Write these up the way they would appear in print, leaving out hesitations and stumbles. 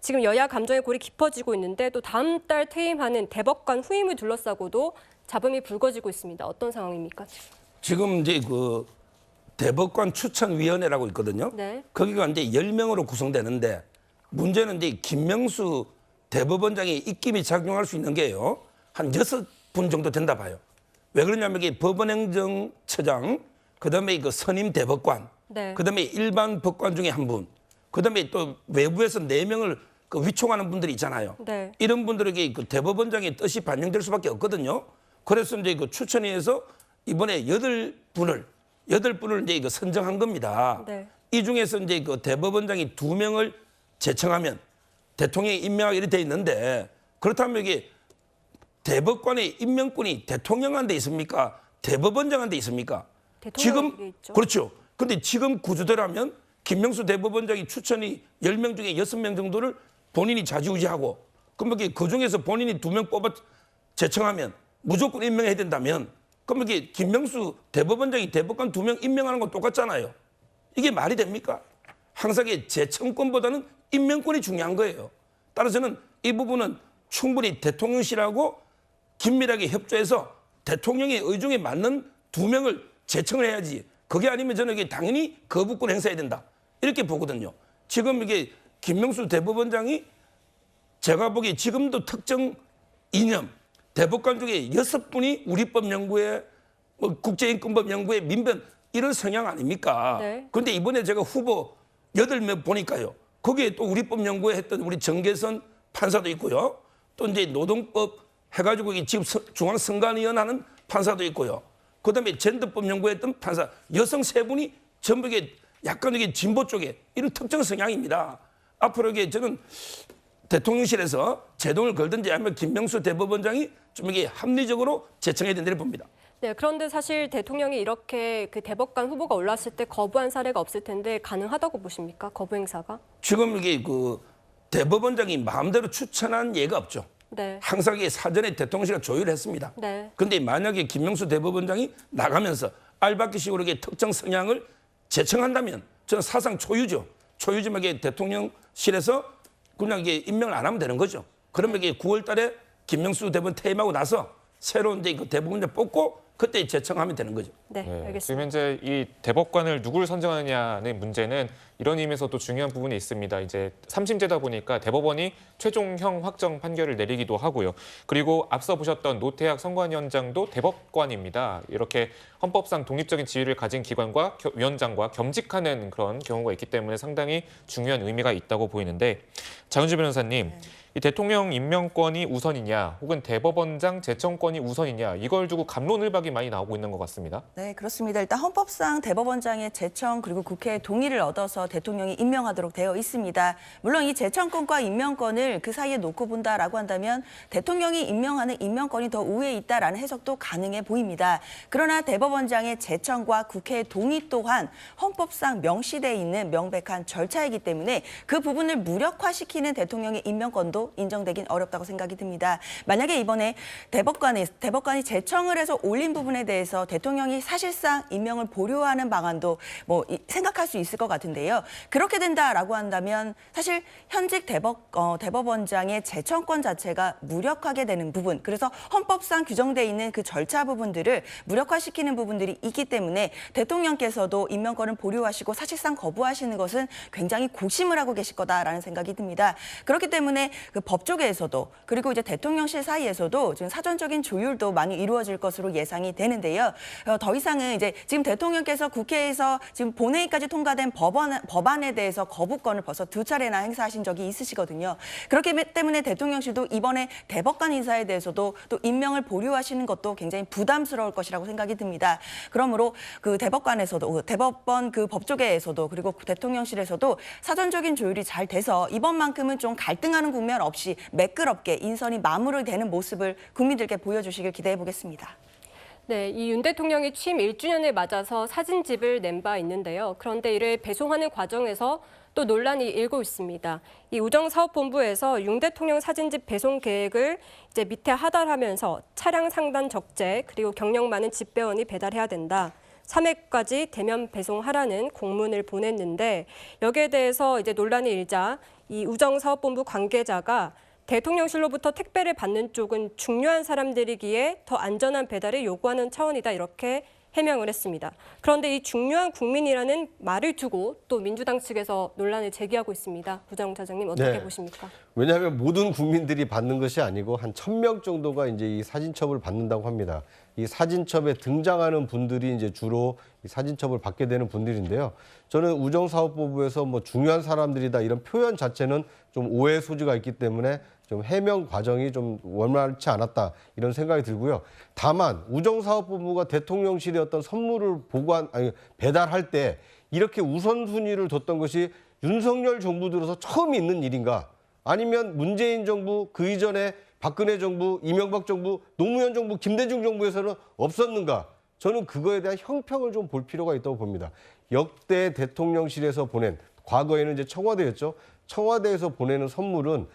지금 여야 감정의 골이 깊어지고 있는데 또 다음 달 퇴임하는 대법관 후임을 둘러싸고도 잡음이 불거지고 있습니다. 어떤 상황입니까? 지금 이제 그 대법관 추천위원회라고 있거든요. 네. 거기가 이제 10명으로 구성되는데 문제는 이제 김명수 대법원장이 입김이 작용할 수 있는 게요. 한 6분 정도 된다 봐요. 왜 그러냐면 이게 법원행정처장, 그다음에 그 선임 대법관, 네. 그다음에 일반 법관 중에 한 분, 그다음에 또 외부에서 4명을 그 위촉하는 분들이 있잖아요. 네. 이런 분들에게 그 대법원장의 뜻이 반영될 수밖에 없거든요. 그래서 이제 그 추천위에서 이번에 8분을 이제 이거 선정한 겁니다. 네. 이 중에서 이제 그 대법원장이 2명을 제청하면 대통령이 임명하기 이렇게 돼 있는데 그렇다면 이게 대법관의 임명권이 대통령한테 있습니까? 대법원장한테 있습니까? 대통령에게 있죠. 그렇죠. 근데 지금 구조대로라면 김명수 대법원장이 추천이 10명 중에 6명 정도를 본인이 좌지우지하고 그럼 그 중에서 본인이 2명 뽑아 제청하면 무조건 임명해야 된다면 그럼 이게 김명수 대법원장이 대법관 2명 임명하는 건 똑같잖아요. 이게 말이 됩니까? 항상 제청권보다는 임명권이 중요한 거예요. 따라서는 이 부분은 충분히 대통령실하고 긴밀하게 협조해서 대통령의 의중에 맞는 2명을 제청을 해야지. 그게 아니면 저는 이게 당연히 거부권 행사해야 된다. 이렇게 보거든요. 지금 이게 김명수 대법원장이 제가 보기에 지금도 특정 이념, 대법관 중에 6분이 우리법 연구회, 국제인권법 연구회, 민변 이런 성향 아닙니까? 네. 그런데 이번에 제가 후보 8명 보니까요. 거기에 또 우리법 연구회 했던 우리 정계선 판사도 있고요. 또 이제 노동법 해가지고 지금 중앙선관위원 하는 판사도 있고요. 그다음에 젠더법 연구했던 판사 여성 3분이 전부 이게 약간 이게 진보 쪽에 이런 특정 성향입니다. 앞으로 이게 저는 대통령실에서 제동을 걸든지 아니면 김명수 대법원장이 좀 이게 합리적으로 제청해야 된다고 봅니다. 네, 그런데 사실 대통령이 이렇게 그 대법관 후보가 올랐을 때 거부한 사례가 없을 텐데 가능하다고 보십니까? 거부 행사가? 지금 이게 그 대법원장이 마음대로 추천한 예가 없죠. 네. 항상 이게 사전에 대통령실가 조율을 했습니다. 네. 그런데 만약에 김명수 대법원장이 나가면서 알박기식으로 이게 특정 성향을 제청한다면 저는 사상 초유죠. 초유지막에 대통령실에서 그냥 이게 임명을 안 하면 되는 거죠. 그러면 이게 9월 달에 김명수 대법원 퇴임하고 나서 새로운 이제 그 대법원장 뽑고 그때 제청하면 되는 거죠. 네, 네, 알겠습니다. 지금 현재 이 대법관을 누구를 선정하느냐는 문제는 이런 의미에서도 중요한 부분이 있습니다. 이제 3심제다 보니까 대법원이 최종형 확정 판결을 내리기도 하고요. 그리고 앞서 보셨던 노태학 선관위원장도 대법관입니다. 이렇게 헌법상 독립적인 지위를 가진 기관과 위원장과 겸직하는 그런 경우가 있기 때문에 상당히 중요한 의미가 있다고 보이는데 장윤주 변호사님, 이 대통령 임명권이 우선이냐 혹은 대법원장 제청권이 우선이냐 이걸 두고 갑론을박이 많이 나오고 있는 것 같습니다. 네, 그렇습니다. 일단 헌법상 대법원장의 제청 그리고 국회의 동의를 얻어서 대통령이 임명하도록 되어 있습니다. 물론 이 제청권과 임명권을 그 사이에 놓고 본다라고 한다면 대통령이 임명하는 임명권이 더 우위에 있다라는 해석도 가능해 보입니다. 그러나 대법원장의 제청과 국회의 동의 또한 헌법상 명시되어 있는 명백한 절차이기 때문에 그 부분을 무력화시키는 대통령의 임명권도 인정되긴 어렵다고 생각이 듭니다. 만약에 이번에 대법관이 제청을 해서 올린 부분에 대해서 대통령이 사실상 임명을 보류하는 방안도 생각할 수 있을 것 같은데요. 그렇게 된다라고 한다면 사실 현직 대법원장의 제청권 자체가 무력하게 되는 부분, 그래서 헌법상 규정되어 있는 그 절차 부분들을 무력화시키는 부분들이 있기 때문에 대통령께서도 임명권을 보류하시고 사실상 거부하시는 것은 굉장히 고심을 하고 계실 거다라는 생각이 듭니다. 그렇기 때문에 그 법조계에서도 그리고 이제 대통령실 사이에서도 지금 사전적인 조율도 많이 이루어질 것으로 예상이 되는데요. 더 이상은 이제 지금 대통령께서 국회에서 지금 본회의까지 통과된 법안에 대해서 거부권을 벌써 2차례나 행사하신 적이 있으시거든요. 그렇기 때문에 대통령실도 이번에 대법관 인사에 대해서도 또 임명을 보류하시는 것도 굉장히 부담스러울 것이라고 생각이 듭니다. 그러므로 그 대법관에서도 대법원 그 법조계에서도 그리고 대통령실에서도 사전적인 조율이 잘 돼서 이번만큼은 좀 갈등하는 국면 없이 매끄럽게 인선이 마무리되는 모습을 국민들께 보여주시길 기대해 보겠습니다. 네, 이 윤 대통령이 취임 1주년을 맞아서 사진집을 낸 바 있는데요. 그런데 이를 배송하는 과정에서 또 논란이 일고 있습니다. 이 우정사업본부에서 윤 대통령 사진집 배송 계획을 이제 밑에 하달하면서 차량 상단 적재 그리고 경력 많은 집배원이 배달해야 된다. 3회까지 대면 배송하라는 공문을 보냈는데 여기에 대해서 이제 논란이 일자 이 우정사업본부 관계자가 대통령실로부터 택배를 받는 쪽은 중요한 사람들이기에 더 안전한 배달을 요구하는 차원이다 이렇게 해명을 했습니다. 그런데 이 중요한 국민이라는 말을 두고 또 민주당 측에서 논란을 제기하고 있습니다. 부장 차장님 어떻게 네. 보십니까? 왜냐하면 모든 국민들이 받는 것이 아니고 한 1,000명 정도가 이제 이 사진첩을 받는다고 합니다. 이 사진첩에 등장하는 분들이 이제 주로 이 사진첩을 받게 되는 분들인데요. 저는 우정사업본부에서 뭐 중요한 사람들이다 이런 표현 자체는 좀 오해의 소지가 있기 때문에 좀 해명 과정이 좀 원만치 않았다 이런 생각이 들고요. 다만 우정사업본부가 대통령실에 어떤 선물을 배달할 때 이렇게 우선순위를 뒀던 것이 윤석열 정부 들어서 처음 있는 일인가? 아니면 문재인 정부 그 이전에 박근혜 정부, 이명박 정부, 노무현 정부, 김대중 정부에서는 없었는가? 저는 그거에 대한 형평을 좀 볼 필요가 있다고 봅니다. 역대 대통령실에서 보낸 과거에는 이제 청와대였죠. 청와대에서 보내는 선물은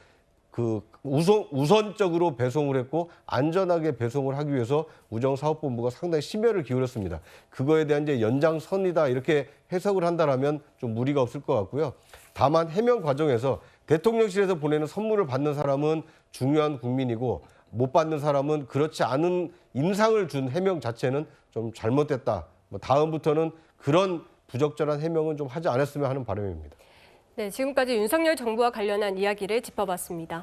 그 우선적으로 배송을 했고 안전하게 배송을 하기 위해서 우정사업본부가 상당히 심혈을 기울였습니다. 그거에 대한 이제 연장선이다 이렇게 해석을 한다라면 좀 무리가 없을 것 같고요. 다만 해명 과정에서 대통령실에서 보내는 선물을 받는 사람은 중요한 국민이고 못 받는 사람은 그렇지 않은 인상을 준 해명 자체는 좀 잘못됐다. 다음부터는 그런 부적절한 해명은 좀 하지 않았으면 하는 바람입니다. 네, 지금까지 윤석열 정부와 관련한 이야기를 짚어봤습니다.